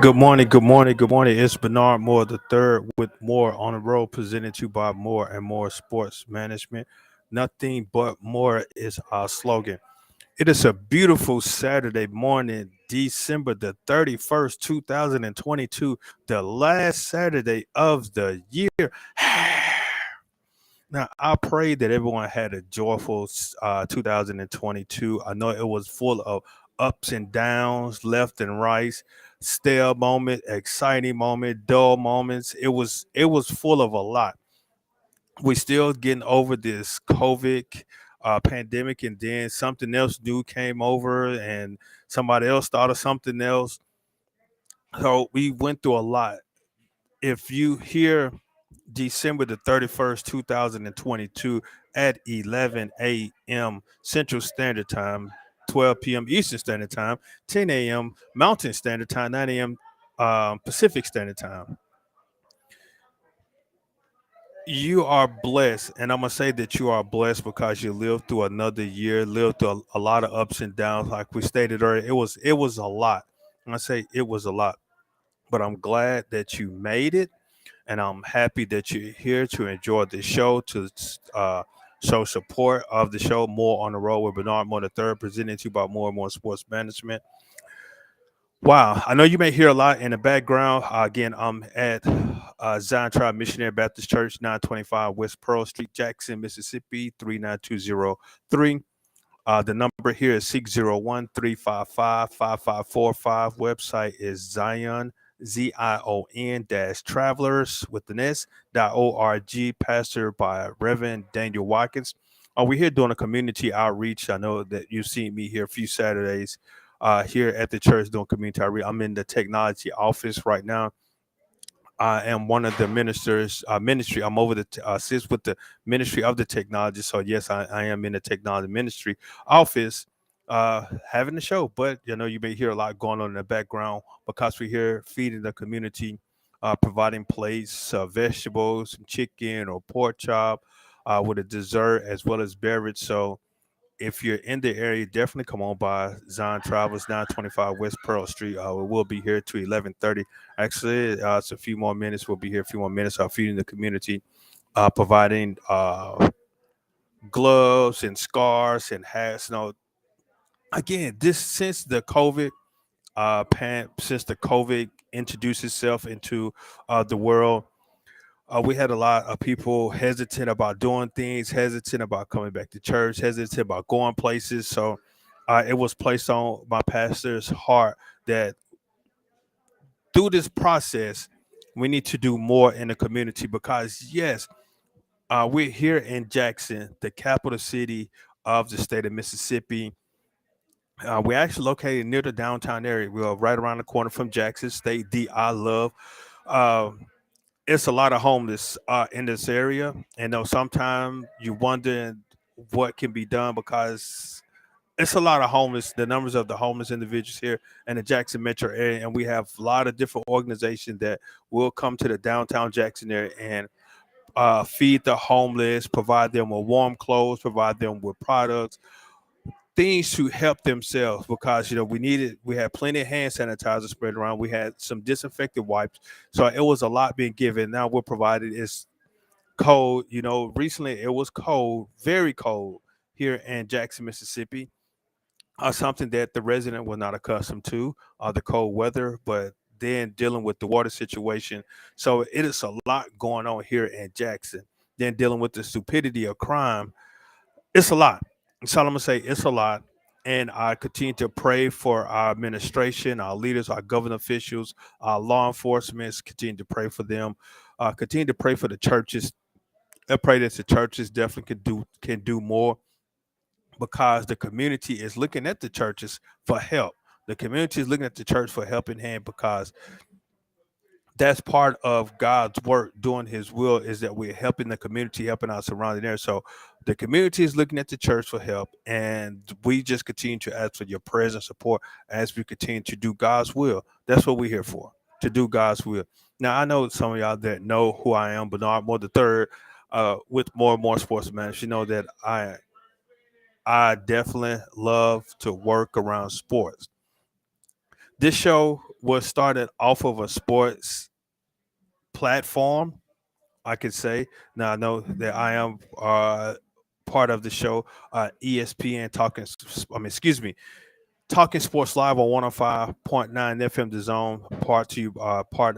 Good morning, good morning, good morning. It's Bernard Moore the third with more on the road, presented to you by More and More Sports Management. Nothing but more is our slogan. It is a beautiful Saturday morning, December the 31st, 2022, the last Saturday of the year. Now, I pray that everyone had a joyful 2022. I know it was full of ups and downs, left and right, stale moment, exciting moment, dull moments. It was full of a lot. We still getting over this COVID pandemic, and then something else new came over, and somebody else started something else. So we went through a lot. If you hear December the 31st, 2022 at 11 a.m. Central Standard Time, 12 p.m. Eastern Standard Time, 10 a.m. Mountain Standard Time, 9 a.m. Pacific Standard Time. You are blessed, and I'm gonna say that you are blessed because you lived through another year, lived through a lot of ups and downs. Like we stated earlier, it was a lot. I say it was a lot, but I'm glad that you made it, and I'm happy that you're here to enjoy the show, to show support of the show. More on the road with Bernard Moore the third, presented to you by More and More Sports Management. Wow, I know you may hear a lot in the background. Again, I'm at Zion Tribe Missionary Baptist Church, 925 West Pearl Street, Jackson, Mississippi, 39203. The number here is 601 355 5545. Website is Zion, Zion dash travelers with an S dot org. Pastor by Reverend Daniel Watkins. We're here doing a community outreach. I know that you've seen me here a few Saturdays here at the church doing community outreach. I'm in the technology office right now. I am one of the ministers, ministry. I'm over the assist with the ministry of the technology. So yes, I am in the technology ministry office, having the show. But you may hear a lot going on in the background because we're here feeding the community, providing plates, vegetables, some chicken or pork chop, with a dessert as well as beverage. So if you're in the area, definitely come on by Zion Travels, 925 West Pearl Street. We will be here to 11:30. Actually, it's a few more minutes. We'll be here a few more minutes. Feeding the community, providing gloves and scarves and hats. Again, this since the COVID introduced itself into the world, we had a lot of people hesitant about doing things, hesitant about coming back to church, hesitant about going places. So it was placed on my pastor's heart that through this process, we need to do more in the community because, yes, we're here in Jackson, the capital city of the state of Mississippi. We're actually located near the downtown area. We're right around the corner from Jackson State, the I love. Um, it's a lot of homeless in this area, and sometimes you wonder what can be done because it's a lot of homeless. The numbers of the homeless individuals here in the Jackson metro area, and we have a lot of different organizations that will come to the downtown Jackson area and feed the homeless, provide them with warm clothes, provide them with products, things to help themselves because we had plenty of hand sanitizer spread around, we had some disinfectant wipes, so it was a lot being given. Now we're provided is cold. Recently it was cold, very cold here in Jackson, Mississippi. Something that the resident was not accustomed to, the cold weather, but then dealing with the water situation. So it is a lot going on here in Jackson. Then dealing with the stupidity of crime, it's a lot. So I'm gonna say it's a lot. And I continue to pray for our administration, our leaders, our government officials, our law enforcement. Continue to pray for them. Continue to pray for the churches. I pray that the churches definitely can do more because the community is looking at the churches for help. The community is looking at the church for helping hand because that's part of God's work doing his will is that we're helping the community, helping our surrounding area. So the community is looking at the church for help, and we just continue to ask for your prayers and support as we continue to do God's will. That's what we're here for, to do God's will. Now I know some of y'all that know who I am, Bernard Moore the third, with More and More Sports Management. You know that I definitely love to work around sports. This show was started off of a sports platform, I could say. Now I know that I am part of the show, ESPN talking. I mean, excuse me, Talking Sports Live on 105.9 FM The Zone, part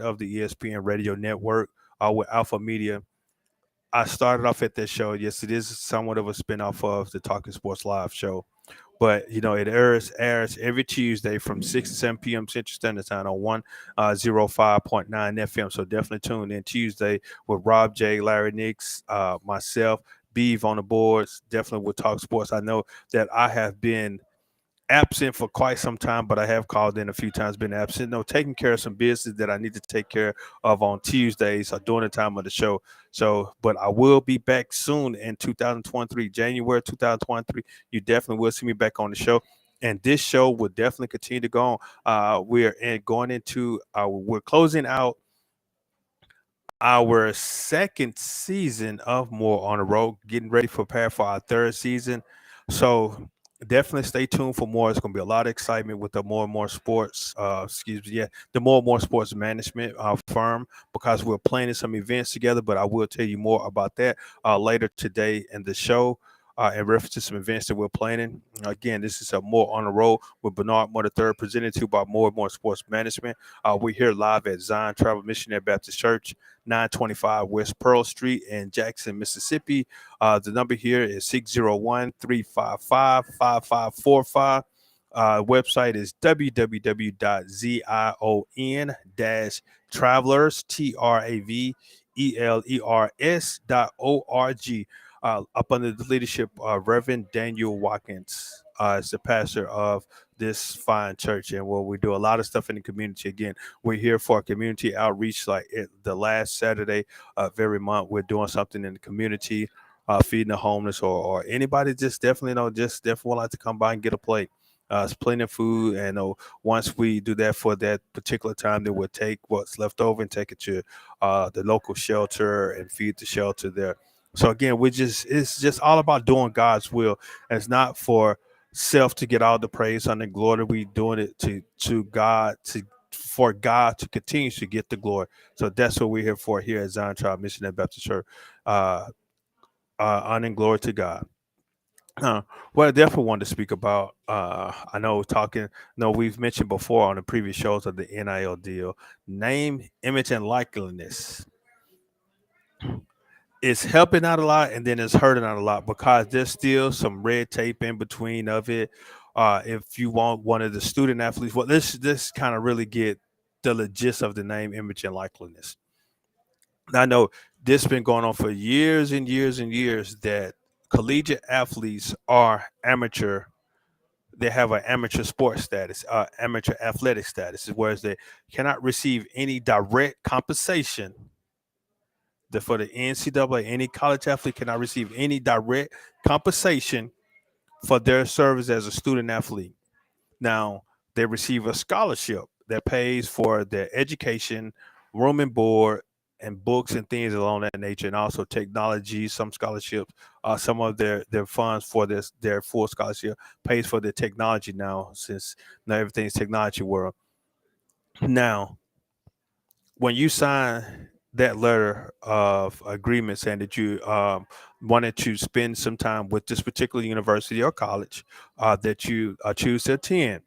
of the ESPN Radio Network with Alpha Media. I started off at that show. Yes, it is somewhat of a spinoff of the Talking Sports Live show. But it airs every Tuesday from 6 to 7 p.m. Central Standard Time on 105.9 FM. So definitely tune in Tuesday with Rob J, Larry Nix, myself, Beeve on the boards. Definitely with Talk Sports. I know that I have been absent for quite some time, but I have called in a few times, been absent. No, taking care of some business that I need to take care of on Tuesdays or during the time of the show. So, but I will be back soon in 2023, January 2023. You definitely will see me back on the show. And this show will definitely continue to go on. We're closing out our second season of More on the Road, getting ready for prepare for our third season. So definitely stay tuned for more. It's going to be a lot of excitement with the More and More Sports, the More and More Sports Management firm, because we're planning some events together. But I will tell you more about that later today in the show. In reference to some events that we're planning. Again, this is a More on the Road with Bernard Moore III, presented to you by More and More Sports Management. We're here live at Zion Travel Missionary Baptist Church, 925 West Pearl Street in Jackson, Mississippi. The number here is 601-355-5545. Website is www.zion-travelers, travelers.org. Up under the leadership of Reverend Daniel Watkins, is the pastor of this fine church, and we do a lot of stuff in the community. Again, we're here for a community outreach. The last Saturday of every month, we're doing something in the community, feeding the homeless or anybody just definitely would like to come by and get a plate. It's plenty of food, and once we do that for that particular time, then we'll take what's left over and take it to the local shelter and feed the shelter there. So again, it's just all about doing God's will. It's not for self to get all the praise and the glory. We doing it to God, for God to continue to get the glory. So that's what we're here for here at Zion Tribe Missionary Baptist Church. Honor and glory to God. What I definitely wanted to speak about, I know we've mentioned before on the previous shows of the NIL deal, name, image, and likeness. It's helping out a lot, and then it's hurting out a lot because there's still some red tape in between of it. If you want one of the student athletes, well, this kind of really get the gist of the name, image, and likeness. I know this has been going on for years and years and years that collegiate athletes are amateur. They have an amateur sports status, amateur athletic status, whereas they cannot receive any direct compensation. For the NCAA, any college athlete cannot receive any direct compensation for their service as a student athlete. Now, they receive a scholarship that pays for their education, room and board, and books and things along that nature, and also technology. Some scholarships, some of their funds for their full scholarship pays for their technology now, since now everything's technology world. Now, when you sign that letter of agreement saying that you wanted to spend some time with this particular university or college that you choose to attend,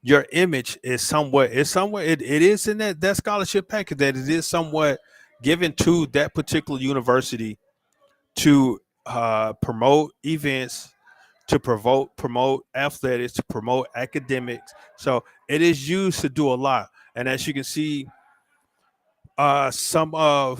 your image is somewhat it is in that scholarship package, that it is somewhat given to that particular university to promote events, to promote athletics, to promote academics. So it is used to do a lot. And as you can see, some of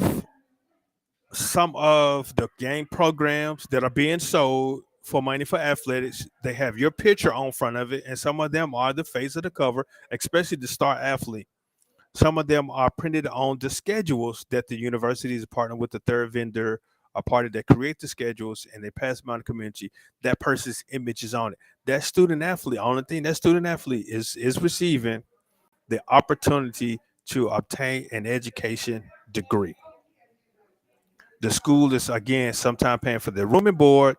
the game programs that are being sold for money for athletics, they have your picture on front of it, and some of them are the face of the cover, especially the star athlete. Some of them are printed on the schedules that the universities partner with the third vendor, a party that create the schedules, and they pass them on to the community. That person's image is on it. That student athlete, only thing that student athlete is receiving the opportunity to obtain an education degree. The school is again sometimes paying for their room and board,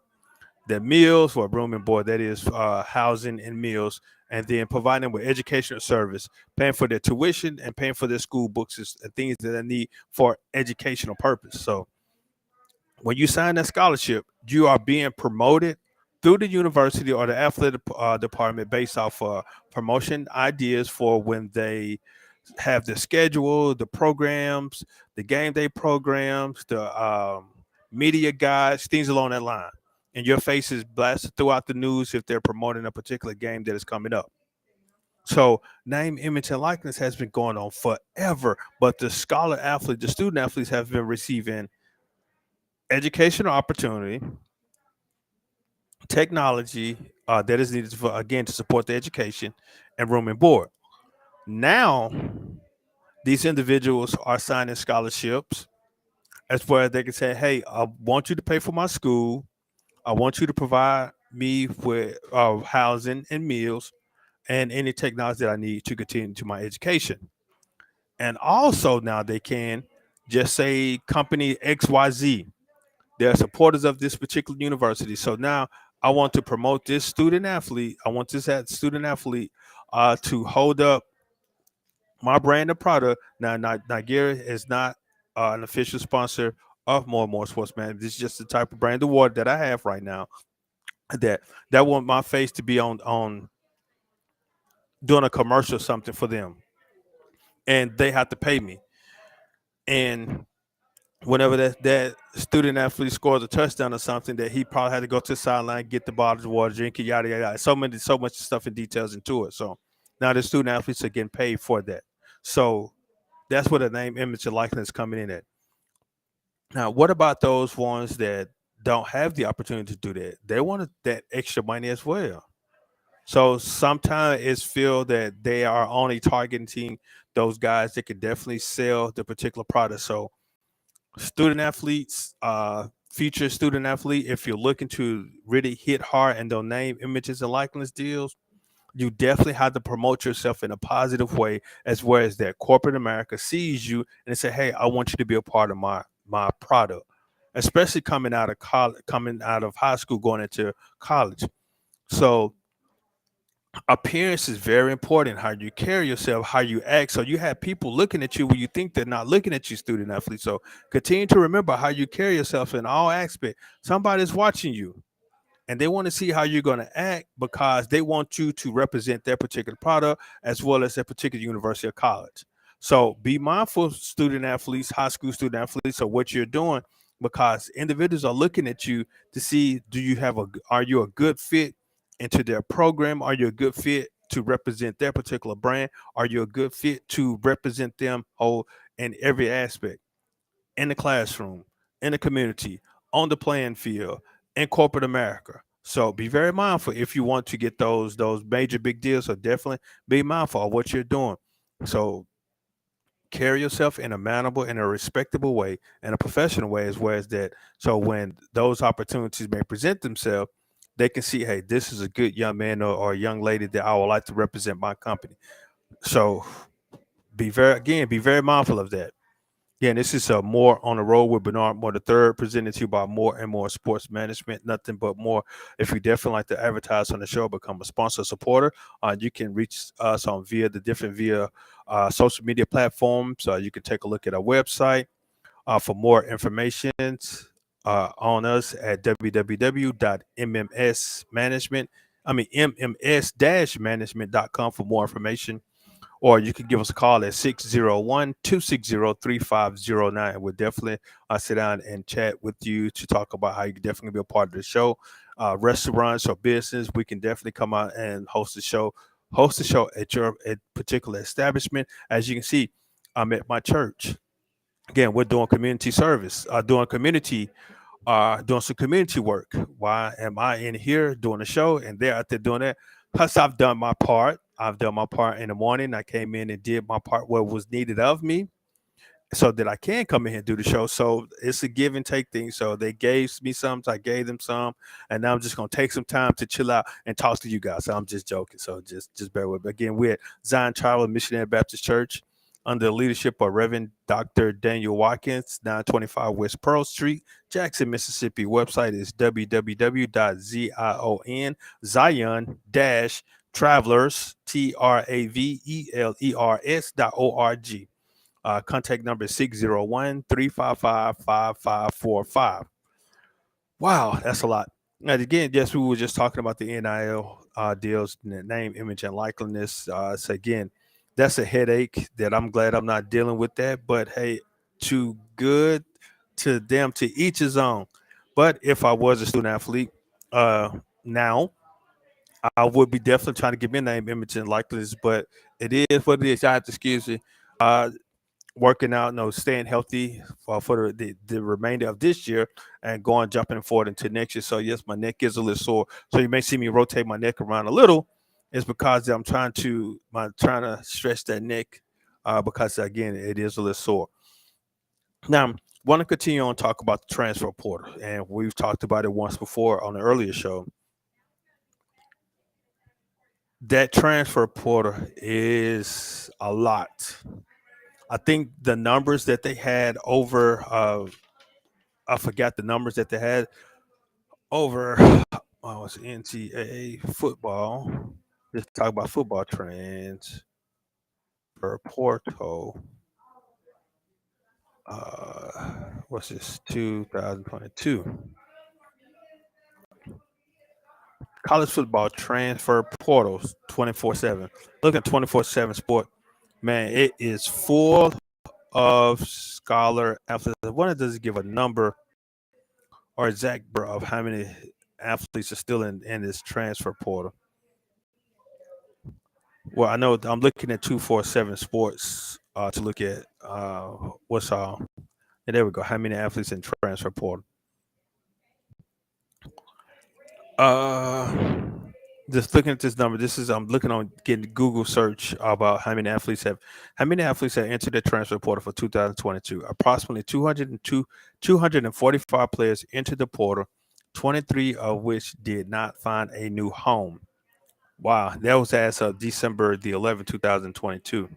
their meals, or room and board, that is housing and meals, and then providing them with educational service, paying for their tuition and paying for their school books and things that they need for educational purpose. So when you sign that scholarship, you are being promoted through the university or the athletic department based off promotion ideas for when they have the schedule, the programs, the game day programs, the media guides, things along that line. And your face is blasted throughout the news if they're promoting a particular game that is coming up. So name, image, and likeness has been going on forever, but the scholar athlete, the student athletes have been receiving educational opportunity, technology that is needed for, again, to support the education, and room and board. Now these individuals are signing scholarships as well as they can say, hey, I want you to pay for my school. I want you to provide me with housing and meals and any technology that I need to continue to my education. And also now they can just say company XYZ. They're supporters of this particular university. So now I want to promote this student athlete. I want this student athlete to hold up my brand of product. Now, Nigeria is not an official sponsor of More and More Sports Man. This is just the type of brand award that I have right now. That want my face to be on doing a commercial or something for them, and they have to pay me. And whenever that student athlete scores a touchdown or something, that he probably had to go to the sideline, get the bottle of water, drink it, yada yada yada. So much stuff and details into it. So now the student athletes are getting paid for that. So that's where the name, image, and likeness coming in at. Now, what about those ones that don't have the opportunity to do that? They want that extra money as well. So sometimes it's feel that they are only targeting those guys that could definitely sell the particular product. So student athletes, future student athlete, if you're looking to really hit hard and they'll name, images, and likeness deals, you definitely have to promote yourself in a positive way, as well as that corporate America sees you and they say, hey, I want you to be a part of my product, especially coming out of college, coming out of high school, going into college. So appearance is very important. How you carry yourself, how you act. So you have people looking at you when you think they're not looking at you, student athlete. So continue to remember how you carry yourself in all aspects. Somebody's watching you and they want to see how you're going to act because they want you to represent their particular product as well as their particular university or college. So be mindful, student athletes, high school student athletes, of what you're doing, because individuals are looking at you to see, are you a good fit into their program? Are you a good fit to represent their particular brand? Are you a good fit to represent them whole in every aspect? In the classroom, in the community, on the playing field, in corporate America. So be very mindful if you want to get those major big deals. So definitely be mindful of what you're doing. So carry yourself in a mannerable, in a respectable way, in a professional way, as well as that. So when those opportunities may present themselves, they can see, hey, this is a good young man or a young lady that I would like to represent my company. So be very mindful of that. Yeah, and this is more on the road with Bernard Moore the third, presented to you by More and More Sports Management. Nothing but more. If you definitely like to advertise on the show, become a sponsor supporter. You can reach us on via social media platforms. You can take a look at our website for more information on us at www.mms mms-management.com for more information, or you can give us a call at 601-260-3509. We'll definitely sit down and chat with you to talk about how you can definitely be a part of the show. Restaurants or business, we can definitely come out and host the show at your particular establishment. As you can see, I'm at my church. Again, we're doing community service, doing some community work. Why am I in here doing a show and they're out there doing that? Plus, I've done my part. I've done my part in the morning. I came in and did my part what was needed of me so that I can come in here and do the show. So it's a give and take thing. So they gave me some, so I gave them some, and now I'm just gonna take some time to chill out and talk to you guys. So I'm just joking. So just bear with me. Again, we're at Zion Child Missionary Baptist Church. under the leadership of Reverend Dr. Daniel Watkins, 925 West Pearl Street, Jackson, Mississippi. Website is www.zion-travelers, travelers.org. Contact number is 601-355-5545. Wow, that's a lot. And again, yes, we were just talking about the NIL deals, name, image, and likeliness. So again, that's a headache that I'm glad I'm not dealing with that. But hey, to good to them, to each his own. But if I was a student athlete, now I would be definitely trying to get me a name, image, and likeliness. But it is what it is. I have to excuse me. Uh, Working out, staying healthy for the remainder of this year and going jumping forward into next year. So yes, my neck is a little sore. So you may see me rotate my neck around a little. It's because I'm trying to stretch that neck because again it is a little sore. Now, I want to continue on talk about the transfer portal, and we've talked about it once before on the earlier show. That transfer portal is a lot. I think the numbers that they had over I forgot the numbers that they had over was NCAA football. Let's talk about football trends per portal. What's this? 2022 college football transfer portals 24/7. Look at 24/7 sport. Man, it is full of scholar athletes. One does it give a number or exact of how many athletes are still in this transfer portal? Well, I know I'm looking at 247 Sports to look at what's and there we go. How many athletes in transfer portal? Uh, just looking at this number. This is I'm looking on getting Google search about how many athletes have entered the transfer portal for 2022. Approximately 245 players entered the portal, 23 of which did not find a new home. Wow, that was as of December the 11th, 2022.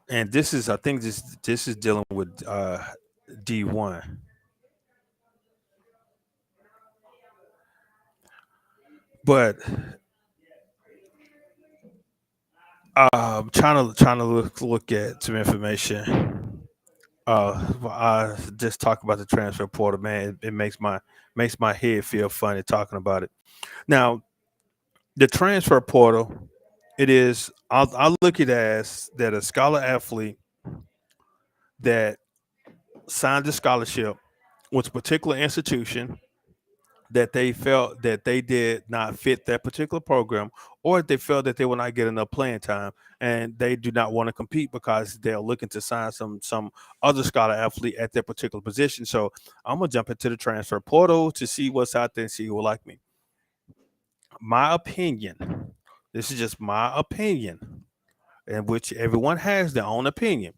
And this is, I think this is dealing with D1. But I'm trying to look at some information. I just talk about the transfer portal, man. It makes my head feel funny talking about it. Now, the transfer portal, it is. I'll look at it as that a scholar athlete that signed a scholarship with a particular institution that they felt that they did not fit that particular program, or they felt that they will not get enough playing time and they do not want to compete because they're looking to sign some other scholar athlete at their particular position. So I'm gonna jump into the transfer portal to see what's out there and see who will like me. My opinion, this is just my opinion, in which everyone has their own opinion.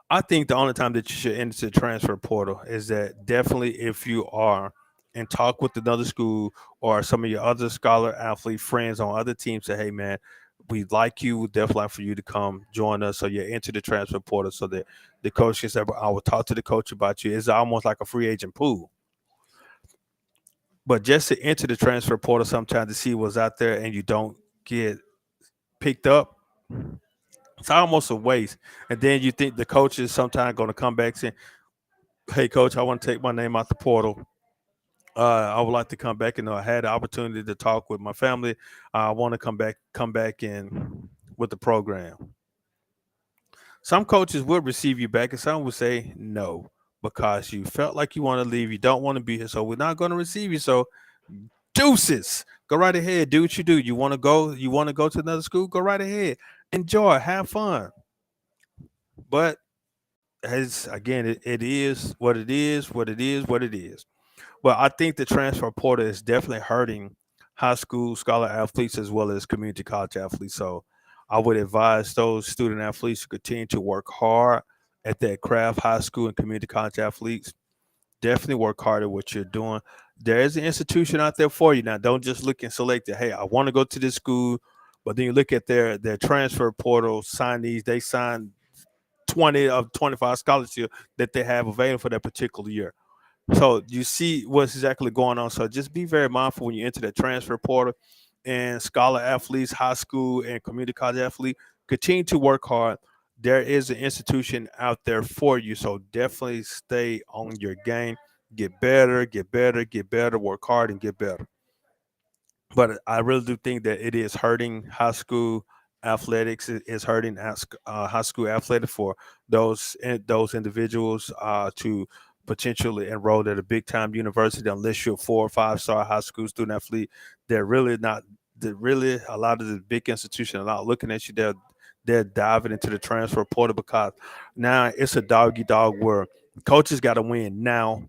I think the only time that you should enter the transfer portal is that definitely if you are and talk with another school or some of your other scholar athlete friends on other teams, say, hey man, we like you, we definitely like for you to come join us. So you enter the transfer portal so that the coach can say, I will talk to the coach about you. It's almost like a free agent pool. But just to enter the transfer portal sometimes to see what's out there and you don't get picked up, it's almost a waste. And then you think the coach is sometimes going to come back saying, hey coach, I want to take my name out the portal. I would like to come back and I had the opportunity to talk with my family. I want to come back in with the program. Some coaches will receive you back, and some will say no because you felt like you want to leave. You don't want to be here, so we're not going to receive you. So deuces, go right ahead, do what you do. You want to go? You want to go to another school? Go right ahead, enjoy, have fun. But as again, it is what it is, what it is, what it is. Well, I think the transfer portal is definitely hurting high school scholar athletes as well as community college athletes. So I would advise those student athletes to continue to work hard at that craft. High school and community college athletes definitely work hard at what you're doing. There is an institution out there for you now. Don't just look and select it. Hey, I want to go to this school, But then you look at their transfer portal signees, they signed 20 of 25 scholarships that they have available for that particular year. So you see what's exactly going on. So just be very mindful when you enter the transfer portal, and scholar athletes, high school and community college athletes, continue to work hard. There is an institution out there for you. So definitely stay on your game. Get better, get better, get better, work hard and get better. But I really do think that it is hurting high school athletics. It is hurting high school athletics for those individuals to potentially enroll at a big time university unless you're a 4 or 5 star high school student athlete. They're really not. They're really a lot of the big institutions are not looking at you. They're diving into the transfer portal because now it's a doggy dog where coaches got to win now.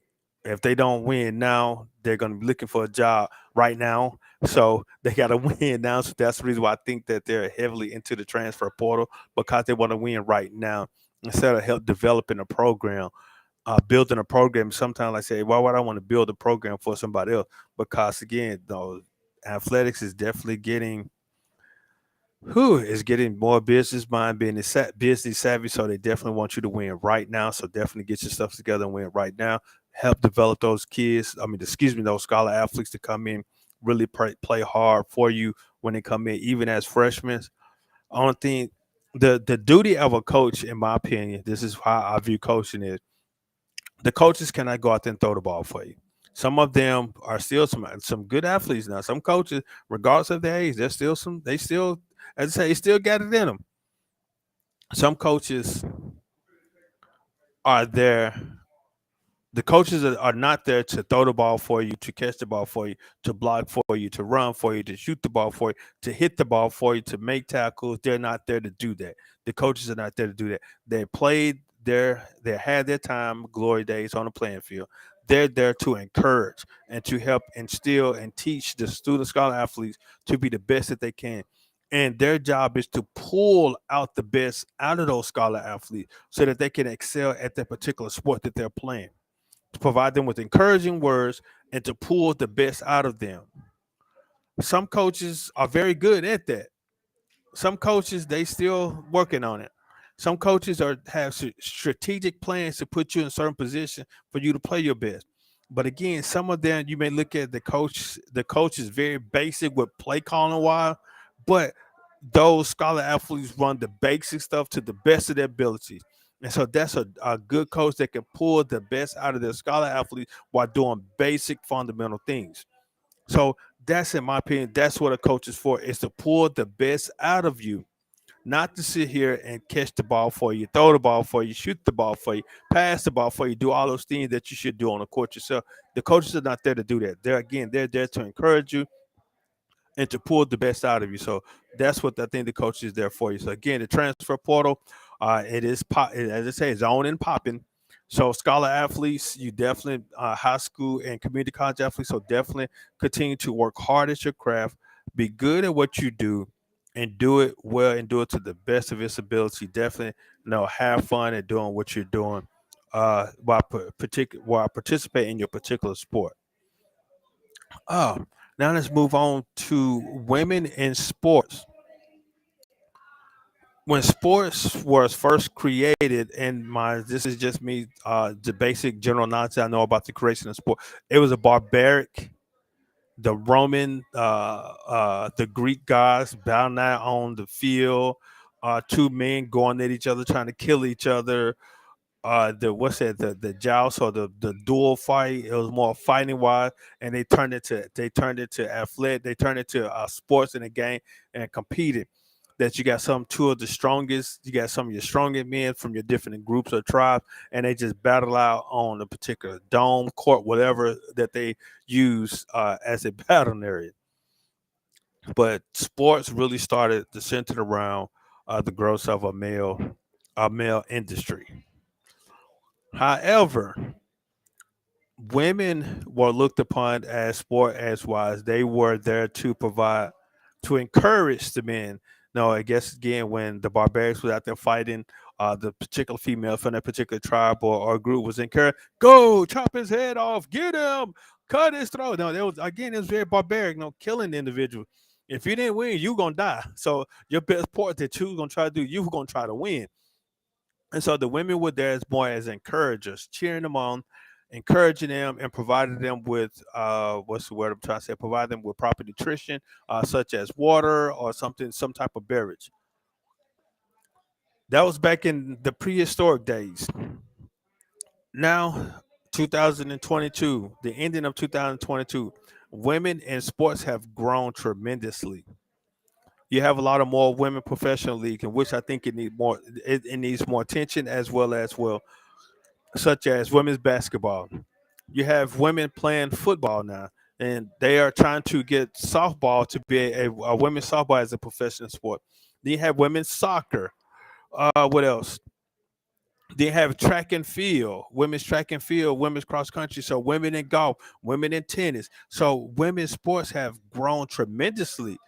If they don't win now, they're going to be looking for a job right now, so they got to win now. So that's the reason why I think that they're heavily into the transfer portal because they want to win right now instead of help developing a program, building a program. Sometimes I say, why would I want to build a program for somebody else? Because again, though, athletics is definitely getting who is getting more business mind, being business savvy. So they definitely want you to win right now. So definitely get your stuff together and win right now. Help develop those kids. I mean, excuse me, those scholar athletes to come in, really play hard for you when they come in, even as freshmen. Only thing, the duty of a coach, in my opinion, this is how I view coaching is the coaches cannot go out there and throw the ball for you. Some of them are still some good athletes now. Some coaches, regardless of their age, they're still some. They still, as I say, they still got it in them. Some coaches are there. The coaches are not there to throw the ball for you, to catch the ball for you, to block for you, to run for you, to shoot the ball for you, to hit the ball for you, to make tackles. They're not there to do that. The coaches are not there to do that. They had their time, glory days on the playing field. They're there to encourage and to help instill and teach the student scholar athletes to be the best that they can. And their job is to pull out the best out of those scholar athletes so that they can excel at that particular sport that they're playing, to provide them with encouraging words and to pull the best out of them. Some coaches are very good at that. Some coaches they still working on it. Some coaches have strategic plans to put you in certain position for you to play your best. But again, some of them you may look at the coach. The coach is very basic with play calling while, but those scholar athletes run the basic stuff to the best of their abilities. And so that's a good coach that can pull the best out of their scholar athletes while doing basic fundamental things. So that's, in my opinion, that's what a coach is for, is to pull the best out of you, not to sit here and catch the ball for you, throw the ball for you, shoot the ball for you, pass the ball for you, do all those things that you should do on the court yourself. The coaches are not there to do that. They're there to encourage you and to pull the best out of you. So that's what I think the coach is there for you. So again, the transfer portal, it is as I say, it's on and popping. So scholar athletes, you definitely high school and community college athletes. So definitely continue to work hard at your craft, be good at what you do, and do it well and do it to the best of its ability. Definitely, have fun at doing what you're doing. While participate in your particular sport. Oh, now let's move on to women in sports. When sports was first created, and this is just me, the basic general knowledge I know about the creation of sport. It was a barbaric. The Roman, the Greek gods bound out on the field. Two men going at each other, trying to kill each other. The what's that, the joust or the dual fight, it was more fighting wise, and they turned it to athletic, they turned it to sports in the game and competed. That you got two of the strongest, you got some of your strongest men from your different groups or tribes, and they just battle out on a particular dome, court, whatever that they use as a battle area. But sports really started to center around the growth of a male industry. However, women were looked upon as sport as wise. They were there to provide, to encourage the men. No, I guess again when the barbarians was out there fighting, the particular female from that particular tribe or group was encouraged, go chop his head off, get him, cut his throat. No, it was very barbaric, killing the individual. If you didn't win, you gonna die. So your best part that you gonna try to do, you gonna try to win. And so the women were there as more as encouragers, cheering them on, encouraging them, and providing them with what's the word I'm trying to say? Provide them with proper nutrition, such as water or something, some type of beverage. That was back in the prehistoric days. Now, 2022, the ending of 2022, women in sports have grown tremendously. You have a lot of more women professional league, in which I think it needs more attention as well, such as women's basketball. You have women playing football now, and they are trying to get softball to be a women's softball as a professional sport. Then you have women's soccer. What else? They have track and field, women's track and field, women's cross country. So women in golf, women in tennis. So women's sports have grown tremendously.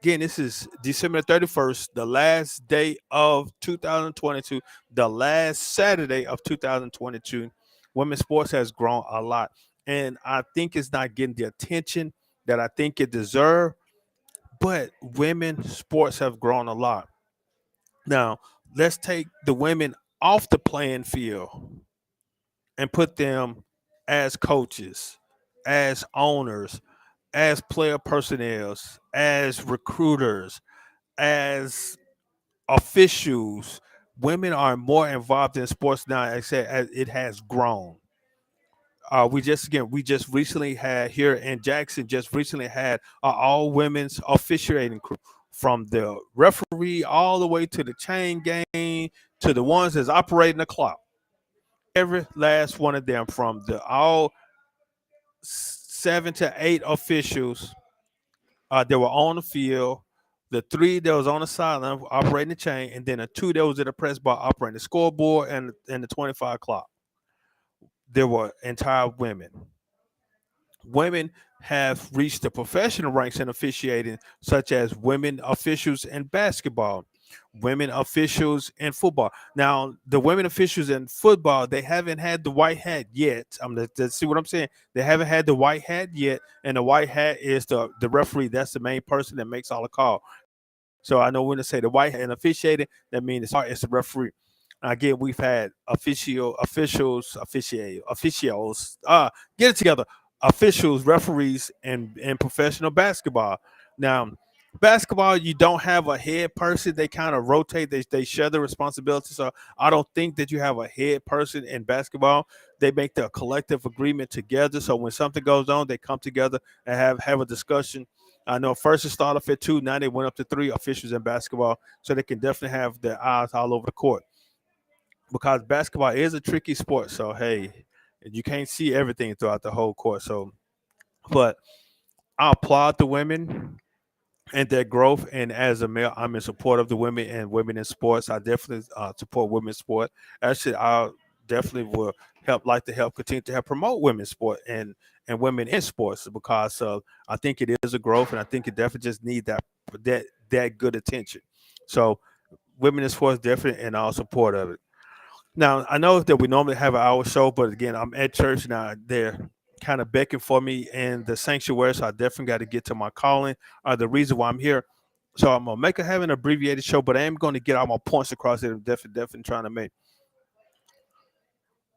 Again, this is December 31st, the last day of 2022, the last Saturday of 2022. Women's sports has grown a lot. And I think it's not getting the attention that I think it deserves, but women sports have grown a lot. Now, let's take the women off the playing field and put them as coaches, as owners, as player personnel, as recruiters, as officials. Women are more involved in sports now. I said as it has grown. We just recently had here in Jackson. Just recently had all women's officiating crew, from the referee all the way to the chain game to the ones that's operating the clock. Every last one of them, from the all 7 to 8 officials that were on the field, the 3 that was on the sideline operating the chain, and then the 2 that was at the press bar operating the scoreboard and the 25 clock. There were entire women. Women have reached the professional ranks in officiating, such as women officials in basketball, women officials in football. Now, the women officials in football, they haven't had the white hat yet. Let's see what I'm saying. They haven't had the white hat yet, and the white hat is the referee. That's the main person that makes all the call. So I know when to say the white hat and officiating, that means it's the referee. Again, we've had officials. Get it together. Officials, referees, and in professional basketball. Now, basketball, you don't have a head person. They kind of rotate. They share the responsibility. So I don't think that you have a head person in basketball. They make the collective agreement together. So when something goes on, they come together and have a discussion. I know first it started off at 2, now they went up to 3 officials in basketball, so they can definitely have their eyes all over the court, because basketball is a tricky sport. So hey, you can't see everything throughout the whole court. So, but I applaud the women and their growth. And as a male, I'm in support of the women and women in sports. I definitely support women's sport. Actually, I definitely will like to help continue to help promote women's sport and women in sports, because I think it is a growth, and I think it definitely just need that good attention. So women in sports definitely, and all support of it. Now, I know that we normally have an hour show, but again, I'm at church now. They're kind of beckoning for me in the sanctuary, so I definitely got to get to my calling. The reason why I'm here. So I'm gonna have an abbreviated show, but I am going to get all my points across that I'm definitely trying to make.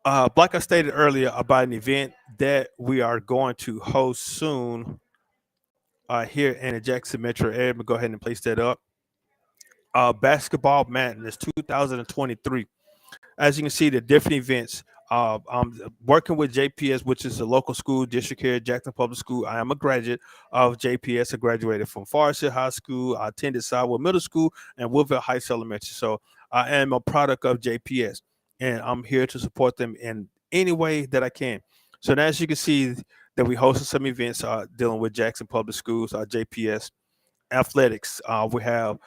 Like I stated earlier about an event that we are going to host soon here in the Jackson metro area. I'm gonna go ahead and place that up. Basketball Madness 2023. As you can see, the different events. I'm working with JPS, which is a local school district here at Jackson Public School. I am a graduate of JPS. I graduated from Forest Hill High School. I attended Sidewell Middle School and Woodville Heights Elementary. So I am a product of JPS, and I'm here to support them in any way that I can. So now, as you can see, that we hosted some events dealing with Jackson Public Schools, JPS athletics. We have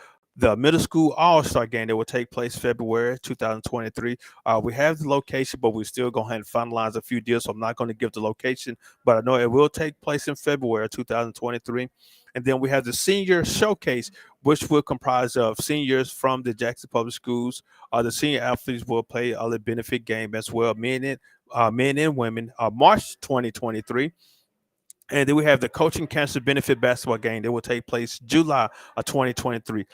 the middle school all-star game that will take place February 2023. We have the location, but we're still going to finalize a few deals, so I'm not going to give the location, but I know it will take place in February 2023. And then we have the senior showcase, which will comprise of seniors from the Jackson Public Schools. The senior athletes will play a benefit game as well, men and women, March 2023. And then we have the Coaching Cancer Benefit Basketball game that will take place July of 2023.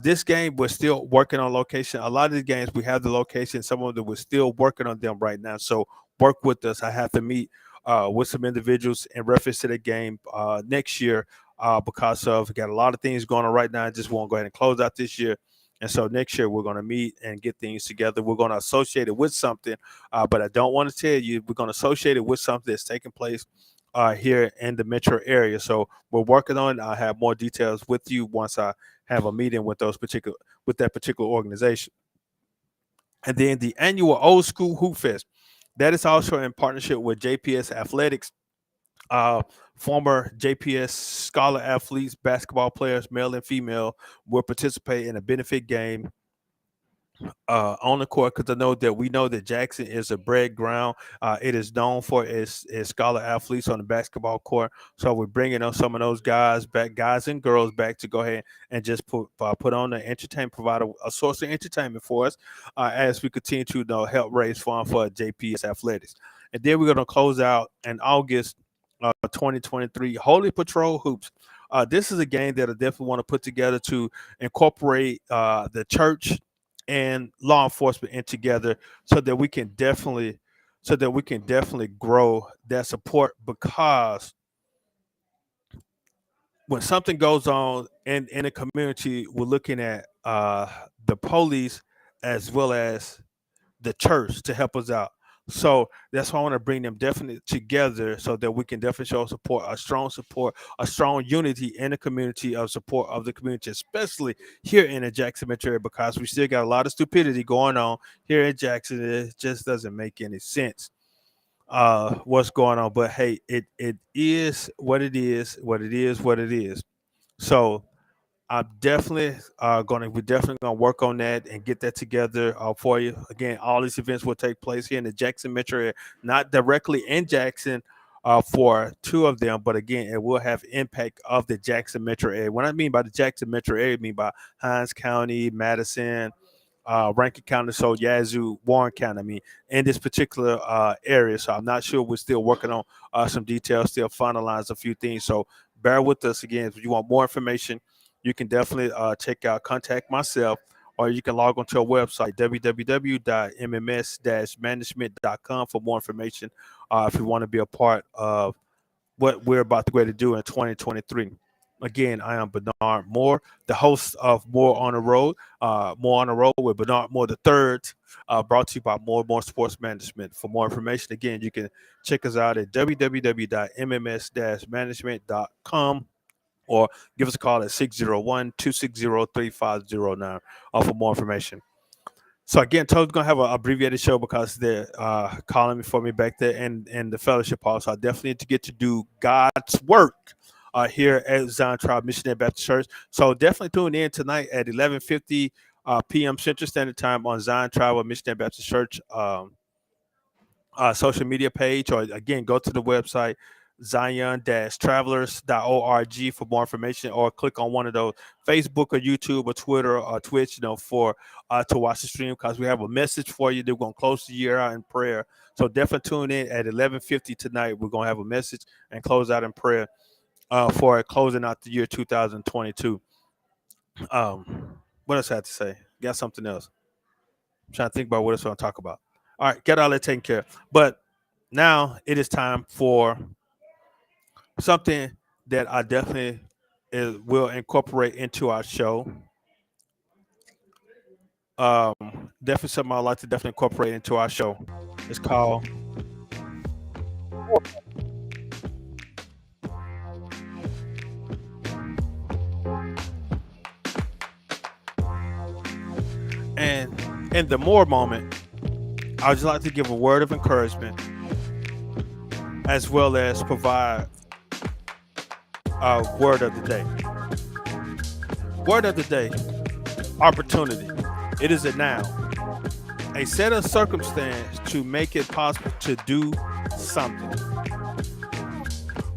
This game, we're still working on location. A lot of the games, we have the location. Some of them, we're still working on them right now. So work with us. I have to meet with some individuals in reference to the game next year because of we got a lot of things going on right now. I just want to go ahead and close out this year. And so next year we're going to meet and get things together. We're going to associate it with something, but I don't want to tell you we're going to associate it with something that's taking place here in the metro area. So we're working on it. I'll have more details with you once I have a meeting with that particular organization. And then the annual Old School Hoop Fest. That is also in partnership with JPS Athletics. Uh, Former JPS scholar athletes, basketball players, male and female, will participate in a benefit game on the court because we know that Jackson is a bread ground. It is known for its scholar athletes on the basketball court. So we're bringing on some of those guys back, guys and girls back to go ahead and just put on the entertainment, provide a source of entertainment for us as we continue to help raise funds for JPS Athletics. And then we're going to close out in August 2023 Holy Patrol Hoops. This is a game that I definitely want to put together to incorporate the church and law enforcement in together so that we can definitely grow that support, because when something goes on in a community, we're looking at the police as well as the church to help us out. So that's why I want to bring them definitely together so that we can definitely show support, a strong unity in the community of support of the community, especially here in the Jackson metro area, because we still got a lot of stupidity going on here in Jackson. It just doesn't make any sense what's going on. But hey, it is what it is, what it is. So we're definitely gonna work on that and get that together for you. Again, all these events will take place here in the Jackson metro area, not directly in Jackson for two of them, but again, it will have impact of the Jackson metro area. What I mean by the Jackson metro area, I mean by Hinds County, Madison, Rankin County, so Yazoo, Warren County. I mean, in this particular area. So I'm not sure. We're still working on some details, still finalize a few things. So bear with us again. If you want more information, you can definitely contact myself, or you can log onto our website, www.mms-management.com, for more information if you want to be a part of what we're about to go to do in 2023. Again, I am Bernard Moore, the host of More on the Road. More on the Road with Bernard Moore III, brought to you by More and More Sports Management. For more information, again, you can check us out at www.mms-management.com, or give us a call at 601-260-3509 for more information. So again, Toad's gonna have an abbreviated show because they're calling me for me back there in the fellowship hall. So I definitely need to get to do God's work here at Zion Tribe Missionary Baptist Church. So definitely tune in tonight at 11:50 p.m. Central Standard Time on Zion Tribe Missionary Baptist Church social media page, or again, go to the website zion-travelers.org for more information, or click on one of those Facebook or YouTube or Twitter or Twitch, for to watch the stream, because we have a message for you. They're going to close the year out in prayer. So definitely tune in at 11:50 tonight. We're going to have a message and close out in prayer for closing out the year 2022. What else I have to say? Got something else? I'm trying to think about what else I want to talk about. All right, get all that taken care of. But now it is time for something that I definitely will incorporate into our show. Definitely something I'd like to definitely incorporate into our show. It's called and in the More moment, I would just like to give a word of encouragement, as well as provide a word of the day. Word of the day: opportunity. It is a noun, a set of circumstance to make it possible to do something.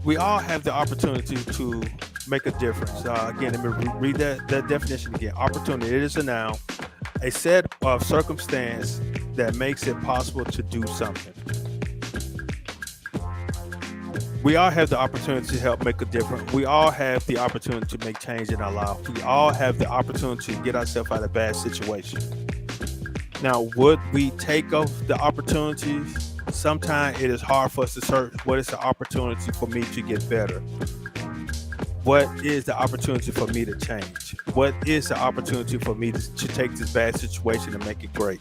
We all have the opportunity to make a difference. Again, let me read that definition again. Opportunity. It is a noun, a set of circumstance that makes it possible to do something. We all have the opportunity to help make a difference. We all have the opportunity to make change in our life. We all have the opportunity to get ourselves out of a bad situation. Now, would we take of the opportunities? Sometimes it is hard for us to search what is the opportunity for me to get better. What is the opportunity for me to change? What is the opportunity for me to take this bad situation and make it great?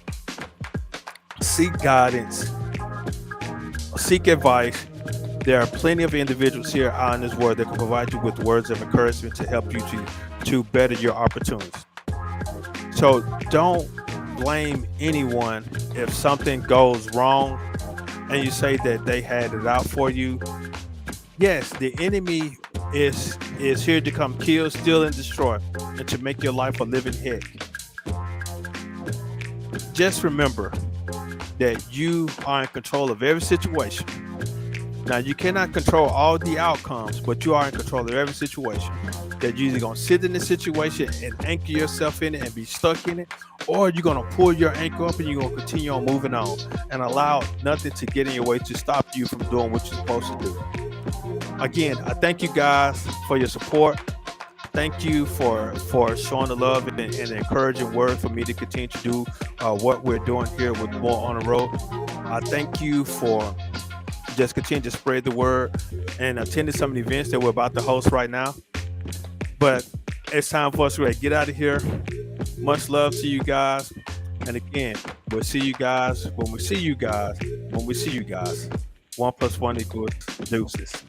Seek guidance, seek advice. There are plenty of individuals here on this world that can provide you with words of encouragement to help you to better your opportunities. So don't blame anyone if something goes wrong and you say that they had it out for you. Yes, the enemy is here to come kill, steal, and destroy, and to make your life a living heck. Just remember that you are in control of every situation. Now, you cannot control all the outcomes, but you are in control of every situation. That you're either going to sit in this situation and anchor yourself in it and be stuck in it, or you're going to pull your anchor up and you're going to continue on moving on and allow nothing to get in your way to stop you from doing what you're supposed to do. Again, I thank you guys for your support. Thank you for showing the love and the encouraging word for me to continue to do what we're doing here with More on the Road. I thank you for just continue to spread the word and attending some of the events that we're about to host right now. But it's time for us to get out of here. Much love to you guys. And again, we'll see you guys when we see you guys. When we see you guys. 1 + 1 = deuces.